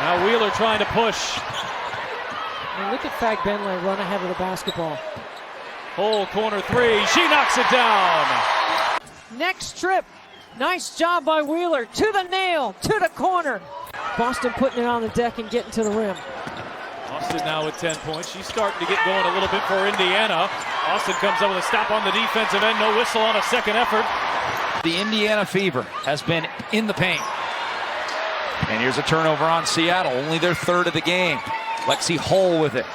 Now Wheeler trying to push. And look at Fagbenle run ahead of the basketball. Hull corner three. She knocks it down. Next trip. Nice job by Wheeler. To the nail. To the corner. Boston putting it on the deck and getting to the rim. Austin now with 10 points. She's starting to get going a little bit for Indiana. Austin comes up with a stop on the defensive end. No whistle on a second effort. The Indiana Fever has been in the paint. And here's a turnover on Seattle. Only their third of the game. Lexie Hull with it.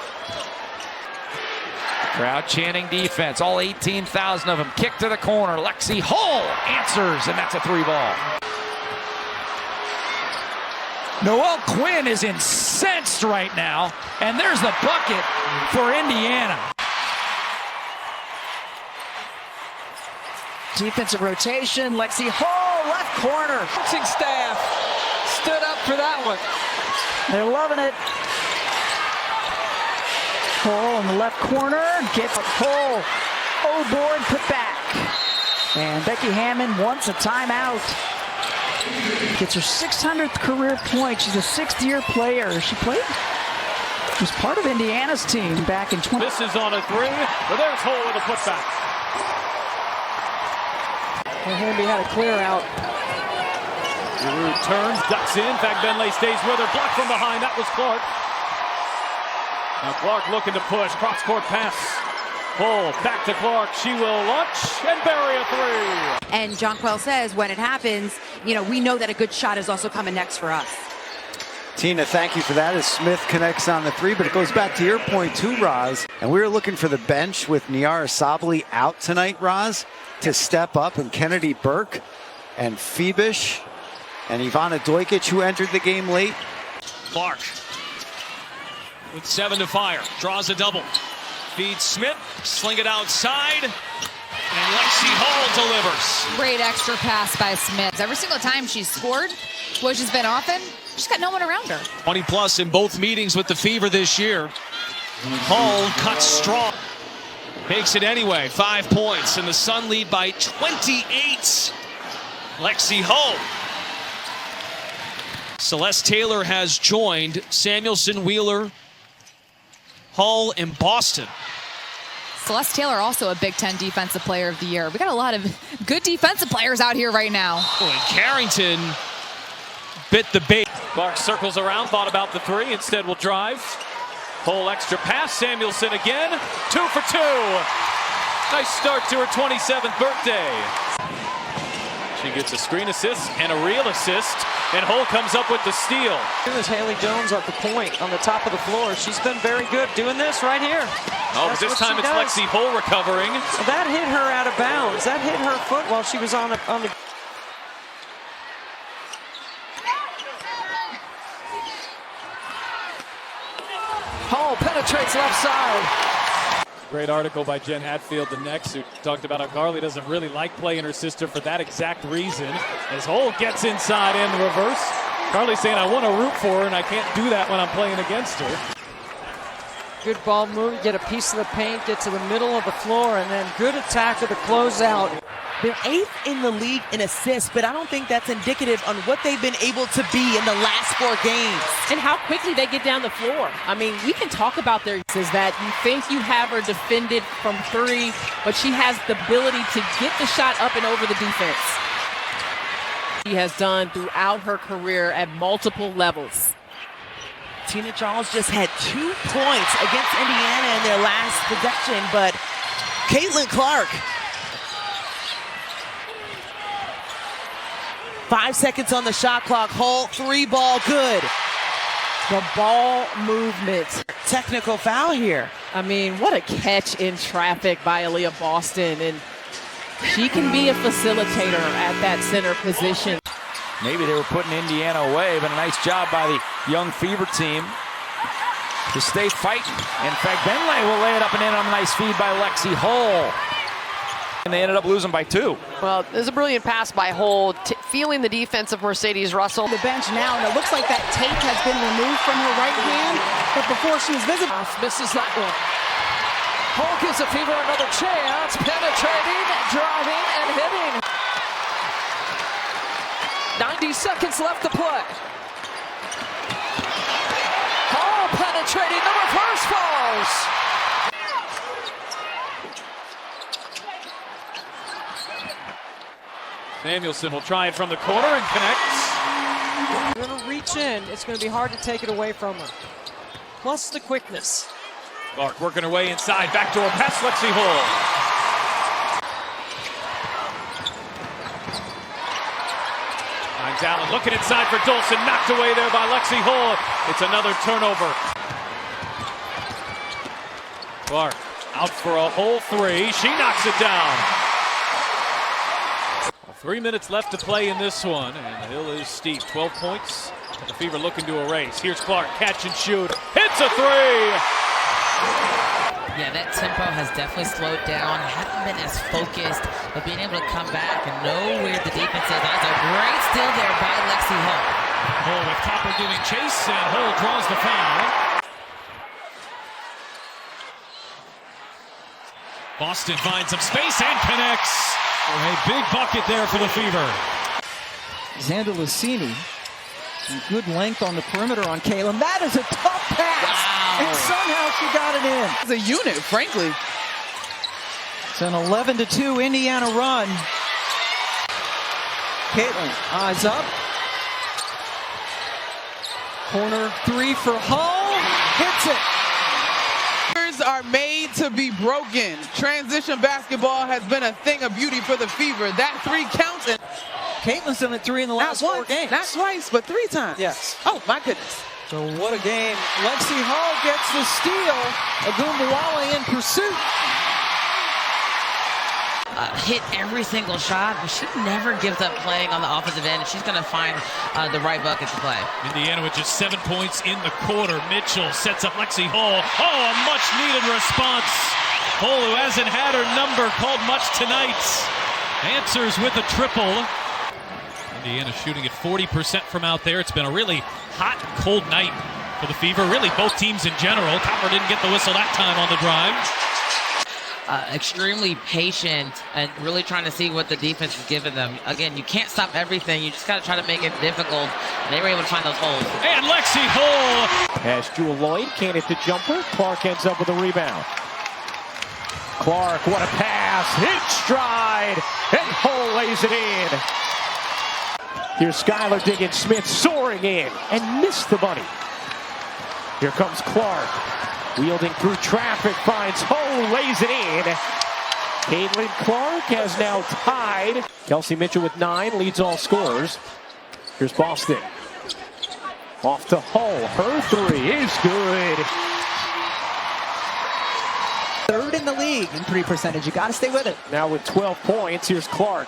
Crowd chanting defense. All 18,000 of them. Kick to the corner. Lexie Hull answers, and that's a three ball. Noelle Quinn is incensed right now, and there's the bucket for Indiana. Defensive rotation, Lexie Hull, left corner. Coaching staff stood up for that one. They're loving it. Hull in the left corner, gets Hull. Oh, board, put back. And Becky Hammond wants a timeout. Gets her 600th career point. She's a sixth-year player. She was part of Indiana's team back in 20. This is on a three, but there's Hull with a putback. And Hamby had a clear out. Giroux turns, ducks in. Fagbenle stays with her. Blocked from behind. That was Clark. Now Clark looking to push. Cross-court pass. Hull back to Clark. She will launch and bury a three. And Jonquel says when it happens, we know that a good shot is also coming next for us. Tina, thank you for that as Smith connects on the three, but it goes back to your point too, Roz. And we were looking for the bench with Niara Sabally out tonight, Roz, to step up, and Kennedy Burke and Phoebish and Ivana Dojkic, who entered the game late. Clark with 7 to fire, draws a double. Feeds Smith, sling it outside, and Lexie Hull delivers. Great extra pass by Smith. Every single time she's scored, which has been often, she's got no one around her. 20 plus in both meetings with the Fever this year. Hull cuts strong. Makes it anyway, 5 points, and the Sun lead by 28. Lexie Hull. Celeste Taylor has joined Samuelson, Wheeler, Hull, and Boston. Celeste Taylor also a Big Ten Defensive Player of the Year. We got a lot of good defensive players out here right now. Oh, and Carrington bit the bait. Clark circles around, thought about the three, instead will drive. Hull extra pass, Samuelson again, 2 for 2. Nice start to her 27th birthday. She gets a screen assist and a real assist, and Hull comes up with the steal. Here's Haley Jones at the point on the top of the floor. She's been very good doing this right here. Oh, but this time it's Lexie Hull recovering. So that hit her out of bounds. That hit her foot while she was on the. Hull penetrates left side. Great article by Jen Hatfield, the next, who talked about how Carly doesn't really like playing her sister for that exact reason. As Hull gets inside in the reverse. Carly's saying, I want to root for her, and I can't do that when I'm playing against her. Good ball move, get a piece of the paint, get to the middle of the floor, and then good attack of the closeout. They're 8th in the league in assists, but I don't think that's indicative on what they've been able to be in the last 4 games. And how quickly they get down the floor. I mean, we can talk about their is that you think you have her defended from 3, but she has the ability to get the shot up and over the defense. She has done throughout her career at multiple levels. Tina Charles just had 2 points against Indiana in their last possession, but Caitlin Clark, 5 seconds on the shot clock. Hull 3 ball good. The ball movement. Technical foul here. I mean, what a catch in traffic by Aaliyah Boston. And she can be a facilitator at that center position. Maybe they were putting Indiana away, but a nice job by the young Fever team to stay fighting. And Fagbenle will lay it up and in on a nice feed by Lexie Hull. And they ended up losing by 2. Well, there's a brilliant pass by Hull, feeling the defense of Mercedes Russell. The bench now, and it looks like that tape has been removed from her right hand, but before she was visible. Misses that one. Hull gives the Fever another chance, penetrating, driving, and hitting. 90 seconds left to play. Samuelson will try it from the corner and connects. You're going to reach in. It's going to be hard to take it away from her. Plus the quickness. Clark working her way inside. Backdoor pass, Lexie Hull. Finds Allen looking inside for Dolson. Knocked away there by Lexie Hull. It's another turnover. Clark out for a whole three. She knocks it down. 3 minutes left to play in this one, and the hill is steep. 12 points. The Fever looking to erase. Here's Clark, catch and shoot. Hits a three! Yeah, that tempo has definitely slowed down. Haven't been as focused, but being able to come back and know where the defense is. That's a great steal there by Lexie Hull. Hull with Copper giving chase, and Hull draws the foul. Boston finds some space and connects. A big bucket there for the Fever. Xander Lucini, some good length on the perimeter on Caleb. That is a tough pass. Wow. And somehow she got it in. It's a unit, frankly. It's an 11-2 Indiana run. Caitlin, eyes up. Corner three for Hull. Hits it. Are made to be broken. Transition basketball has been a thing of beauty for the Fever. That three counts. And Caitlin's done it 3 in the last 4 games. Not twice, but 3 times. Yes. Oh, my goodness. So what a game. Lexie Hull gets the steal. Agumbawale in pursuit. Hit every single shot, but she never gives up playing on the offensive end. She's going to find the right bucket to play. Indiana with just 7 points in the quarter. Mitchell sets up Lexie Hull. Oh, a much-needed response. Hull, who hasn't had her number called much tonight, answers with a triple. Indiana shooting at 40% from out there. It's been a really hot, cold night for the Fever. Really, both teams in general. Copper didn't get the whistle that time on the drive. Extremely patient and really trying to see what the defense is giving them. Again, you can't stop everything. You just got to try to make it difficult. And they were able to find those holes. And Lexie Hull. Pass Jewel Lloyd, can't hit the jumper. Clark ends up with a rebound. Clark, what a pass. Hit stride. And Hull lays it in. Here's Skylar Diggins-Smith soaring in and missed the bunny. Here comes Clark. Wielding through traffic, finds Hull, lays it in. Caitlin Clark has now tied. Kelsey Mitchell with 9, leads all scorers. Here's Boston. Off to Hull, her 3 is good. 3rd in the league in 3 percentage, you gotta stay with it. Now with 12 points, here's Clark.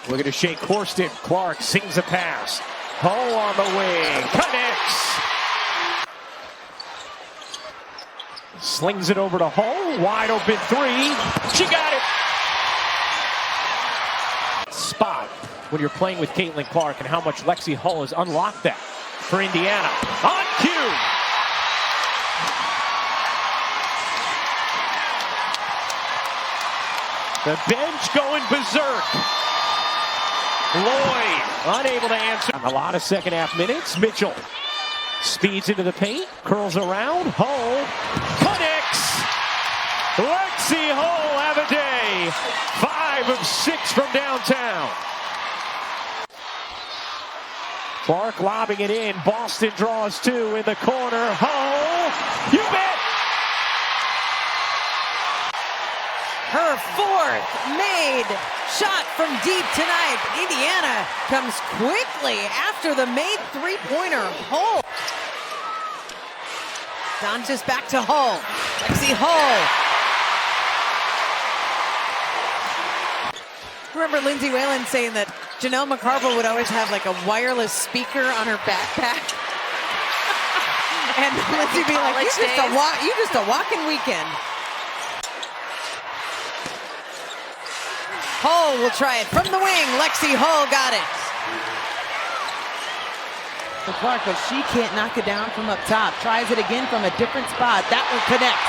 Looking to shake Corsten. Clark sings a pass. Hull on the wing, connects. Slings it over to Hull, wide open 3. She got it. Spot when you're playing with Caitlin Clark and how much Lexie Hull has unlocked that for Indiana. On cue. The bench going berserk. Lloyd unable to answer. A lot of second half minutes. Mitchell speeds into the paint, curls around. Hull connects. Lexie Hull have a day. 5 of 6 from downtown. Clark lobbing it in. Boston draws 2 in the corner. Hull, you bet. Her 4th made shot from deep tonight. Indiana comes quickly after the made 3-pointer. Hull. Doncic back to Hull. Lexie Hull. Remember Lindsay Whalen saying that Janelle McCarville would always have like a wireless speaker on her backpack. And Lindsay be like, you just a walking weekend. Hull will try it from the wing. Lexie Hull got it. Clark, but she can't knock it down from up top. Tries it again from a different spot. That one connects.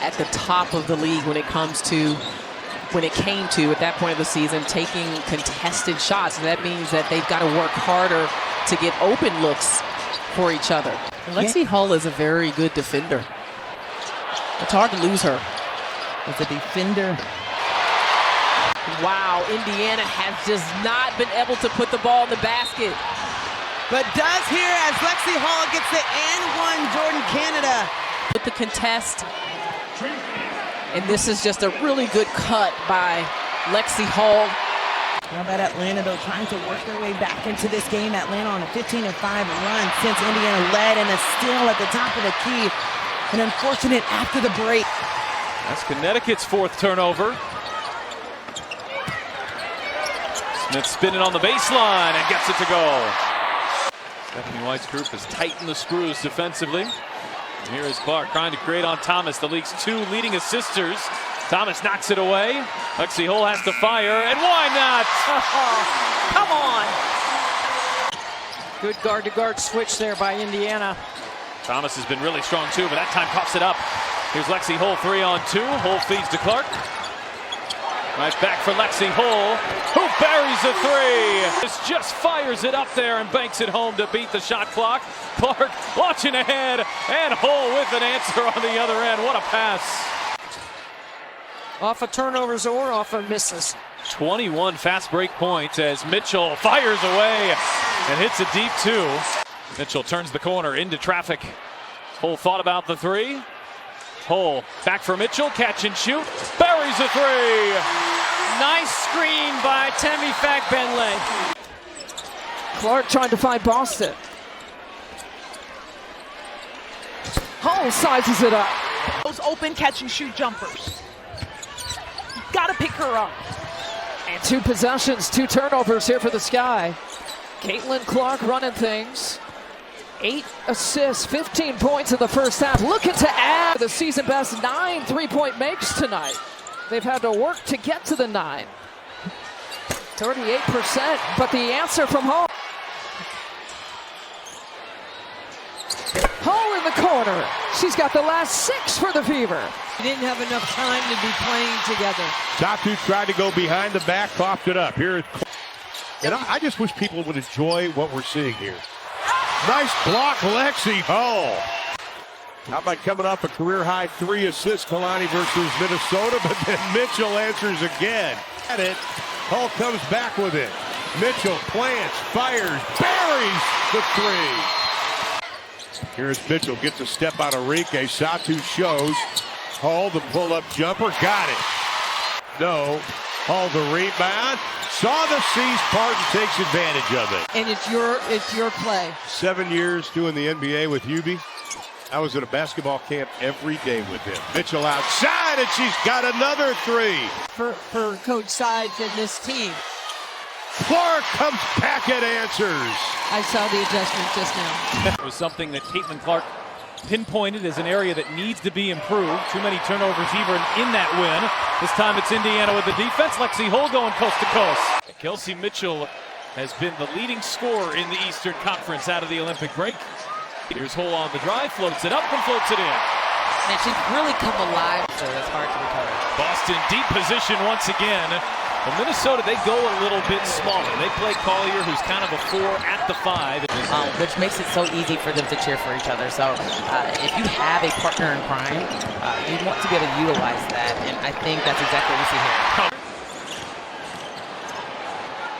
At the top of the league when it came to, at that point of the season, taking contested shots. That means that they've got to work harder to get open looks for each other. Lexie Hull is a very good defender. It's hard to lose her. As a defender. wow, Indiana has just not been able to put the ball in the basket. But does here as Lexie Hull gets it and one, Jordan Canada. With the contest. And this is just a really good cut by Lexie Hull. How about Atlanta, though, trying to work their way back into this game. Atlanta on a 15-5 run since Indiana led, and a steal at the top of the key. And unfortunate after the break. That's Connecticut's 4th turnover. Smith spinning on the baseline and gets it to go. Stephanie White's group has tightened the screws defensively. And here is Clark trying to create on Thomas, the league's 2 leading assisters. Thomas knocks it away. Lexie Hull has to fire, and why not? Come on! Good guard-to-guard switch there by Indiana. Thomas has been really strong too, but that time coughs it up. Here's Lexie Hull 3-on-2. Hull feeds to Clark. Right back for Lexie Hull, who buries a 3. This just fires it up there and banks it home to beat the shot clock. Clark launching ahead, and Hull with an answer on the other end. What a pass. Off of turnovers or off of misses. 21 fast break points as Mitchell fires away and hits a deep 2. Mitchell turns the corner into traffic. Hull thought about the 3. Hull back for Mitchell, catch and shoot, buries a 3. Nice screen by Temi Fagbenle. Clark trying to find Boston. Hull sizes it up. Those open catch and shoot jumpers. Got to pick her up. And 2 possessions, 2 turnovers here for the Sky. Caitlin Clark running things. 8 assists, 15 points in the first half. Looking to add the season best 9 3-point makes tonight. They've had to work to get to the 9. 38%, but the answer from Hull. Hull in the corner. She's got the last 6 for the Fever. He didn't have enough time to be playing together. Satu tried to go behind the back, coughed it up. Here it's, and I just wish people would enjoy what we're seeing here. Nice block, Lexie Hull. How about coming off a career-high 3 assists, Kalani versus Minnesota, but then Mitchell answers again. At it, Hull comes back with it. Mitchell plants, fires, buries the 3. Here's Mitchell, gets a step out of Rike. Satu shows. Hull, the pull-up jumper, got it. No. Hull, the rebound. Saw the C's part and takes advantage of it. And it's your play. 7 years doing the NBA with Hubie. I was at a basketball camp every day with him. Mitchell outside, and she's got another 3. For Coach Sides and this team. Clark comes back and answers. I saw the adjustment just now. It was something that Caitlin Clark pinpointed as an area that needs to be improved. Too many turnovers even in that win. This time it's Indiana with the defense. Lexie Hull going coast to coast. Kelsey Mitchell has been the leading scorer in the Eastern Conference out of the Olympic break. Here's Hull on the drive, floats it up and floats it in. And she's really come alive, so it's hard to recover. Boston deep position once again. In Minnesota, they go a little bit smaller. They play Collier, who's kind of a 4 at the 5. Which makes it so easy for them to cheer for each other. So if you have a partner in crime, you want to be able to utilize that. And I think that's exactly what we see here.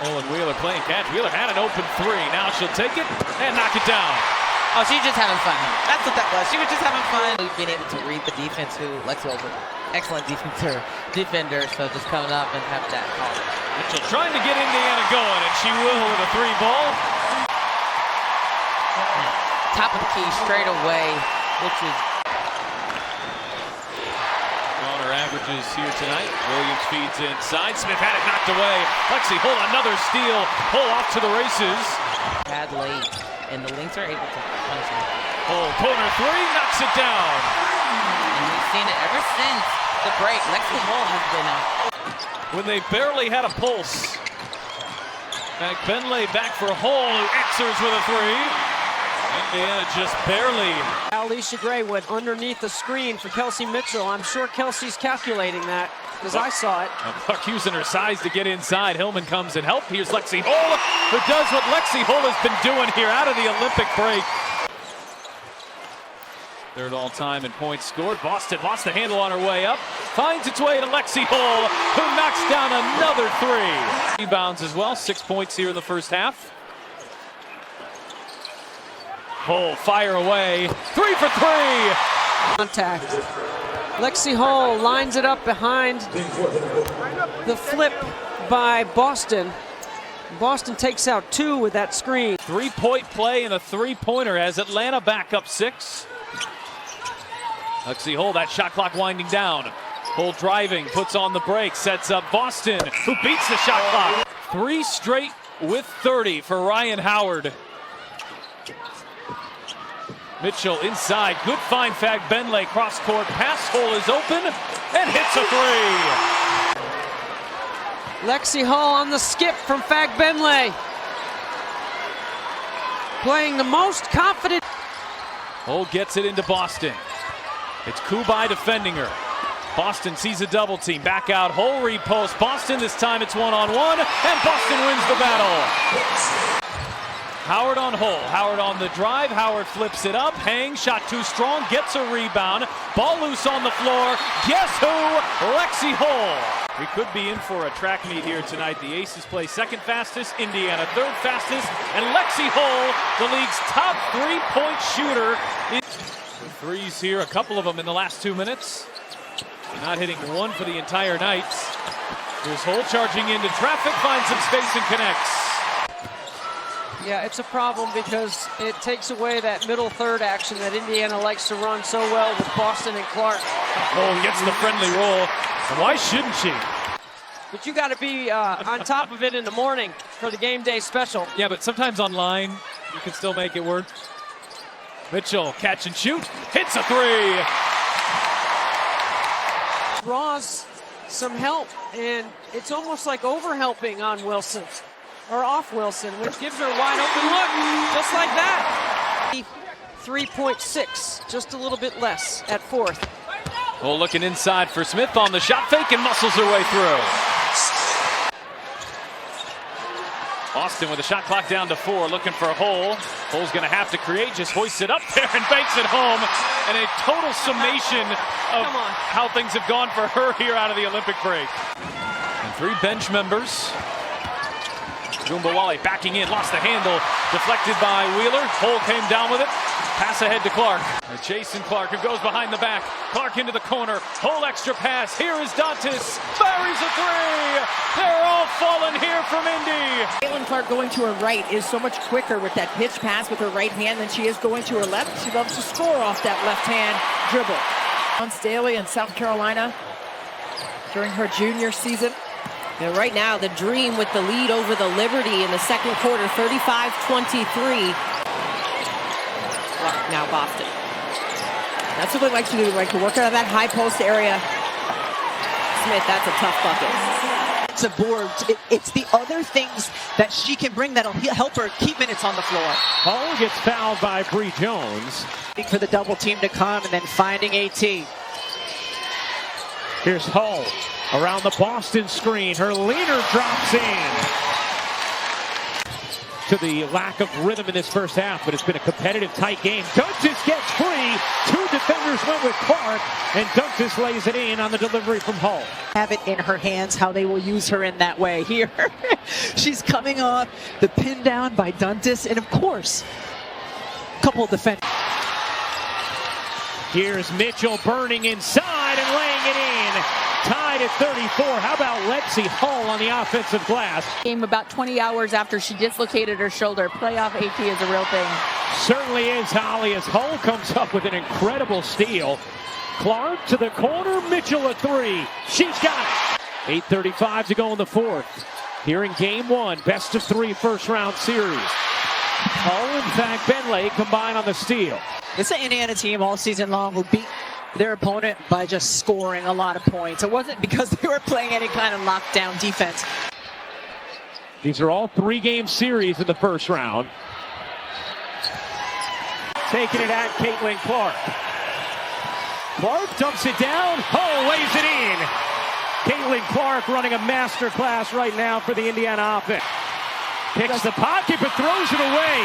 Olin Wheeler playing catch. Wheeler had an open 3. Now she'll take it and knock it down. Oh, she's just having fun. That's what that was. She was just having fun. We've been able to read the defense, who Lexie Hull's an excellent defender, so just coming up and have that call. Mitchell trying to get Indiana going, and she will with a 3 ball. Top of the key straight away, which is on her averages here tonight. Williams feeds inside. Smith had it knocked away. Lexie Hull another steal. Hull off to the races. Bad late, and the Lynx are able to punish him. Hull corner 3 knocks it down. And we've seen it ever since the break. Lexie Hull has been when they barely had a pulse. Benley back for Hull, who answers with a 3. Indiana just barely. Alicia Gray went underneath the screen for Kelsey Mitchell. I'm sure Kelsey's calculating that because I saw it. Clark using her size to get inside. Hillman comes and help. Here's Lexie Hull, who does what Lexie Hull has been doing here out of the Olympic break. Third all-time in points scored. Boston lost the handle on her way up. finds its way to Lexie Hull, who knocks down another three. Rebounds as well, 6 points here in the first half. Hull fire away, 3 for 3. Contact. Lexie Hull lines it up behind the flip by Boston. Boston takes out 2 with that screen. 3-point play and a three-pointer as Atlanta back up 6. Lexie Hull, that shot clock winding down. Hull driving, puts on the break, sets up Boston, who beats the shot clock. 3 straight with 30 for Ryan Howard. Mitchell inside, good find, Fagbenle, cross court, pass, Hull is open, and hits a 3. Lexie Hull on the skip from Fagbenle. Playing the most confident. Hull gets it into Boston. It's Kubai defending her. Boston sees a double team, back out, Hull repost, Boston, this time it's one-on-one, and Boston wins the battle. Howard on Hull, Howard on the drive, Howard flips it up, hangs, shot too strong, gets a rebound, ball loose on the floor, guess who? Lexie Hull. We could be in for a track meet here tonight. The Aces play second fastest, Indiana third fastest, and Lexie Hull, the league's top 3-point shooter. The threes here, a couple of them in the last 2 minutes. Not hitting one for the entire night. Here's Hull charging into traffic, finds some space and connects. Yeah, it's a problem because it takes away that middle third action that Indiana likes to run so well with Boston and Clark. Oh, gets the friendly roll. And why shouldn't she? But you got to be on top of it in the morning for the game day special. Yeah, but sometimes online, you can still make it work. Mitchell, catch and shoot, hits a 3. Draws some help, and it's almost like over-helping on Wilson, or off Wilson, which gives her a wide open look, just like that. 3.6, just a little bit less at 4th. Oh, looking inside for Smith on the shot fake and muscles her way through. Boston with the shot clock down to 4, looking for Hull. Hull's going to have to create, just hoists it up there and banks it home. And a total summation of how things have gone for her here out of the Olympic break. And 3 bench members. Jumbawale backing in, lost the handle, deflected by Wheeler. Hull came down with it. Pass ahead to Clark. Jason Clark, who goes behind the back. Clark into the corner. Hull extra pass. Here is Dantas. Buries a 3. They're all falling here from Indy. Caitlin Clark going to her right is so much quicker with that pitch pass with her right hand than she is going to her left. She loves to score off that left hand dribble. On Staley in South Carolina during her junior season. And right now, the Dream with the lead over the Liberty in the second quarter, 35-23. Now Boston. That's what they like to do. They like to work out of that high post area. Smith, that's a tough bucket. It's a board. It's the other things that she can bring that'll help her keep minutes on the floor. Hull gets fouled by Bree Jones. For the double team to come and then finding AT. Here's Hull around the Boston screen. Her leader drops in. To the lack of rhythm in this first half, but it's been a competitive, tight game. Dantas gets free. 2 defenders went with Clark, and Dantas lays it in on the delivery from Hull. Have it in her hands how they will use her in that way. Here, she's coming off the pin down by Dantas, and of course, a couple of defenders. Here's Mitchell burning inside and laying it in. Tied at 34. How about Lexie Hull on the offensive glass? Game about 20 hours after she dislocated her shoulder. Playoff AP is a real thing. Certainly is, Holly, as Hull comes up with an incredible steal. Clark to the corner, Mitchell a 3. She's got it. 8:35 to go in the 4th. Here in game 1, best of 3 first round series. Hull and Fagbenle combine on the steal. It's an Indiana team all season long who beat their opponent by just scoring a lot of points. It wasn't because they were playing any kind of lockdown defense. These are all 3-game series in the first round. Taking it at Caitlin Clark. Clark dumps it down. Hull lays it in. Caitlin Clark running a master class right now for the Indiana offense. Picks the pocket but throws it away.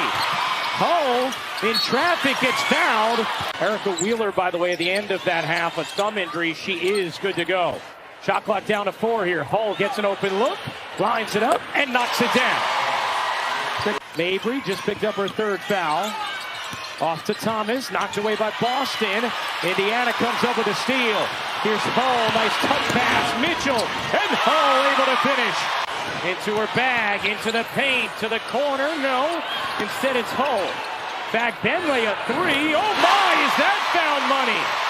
Hull in traffic, gets fouled. Erica Wheeler, by the way, at the end of that half, a thumb injury. She is good to go. Shot clock down to 4 here. Hull gets an open look, lines it up, and knocks it down. Mabry just picked up her 3rd foul. Off to Thomas, knocked away by Boston. Indiana comes up with a steal. Here's Hull, nice touch pass. Mitchell, and Hull able to finish. Into her bag, into the paint, to the corner, no. Instead it's Hull. Back Benley, a 3. Oh my, is that foul money?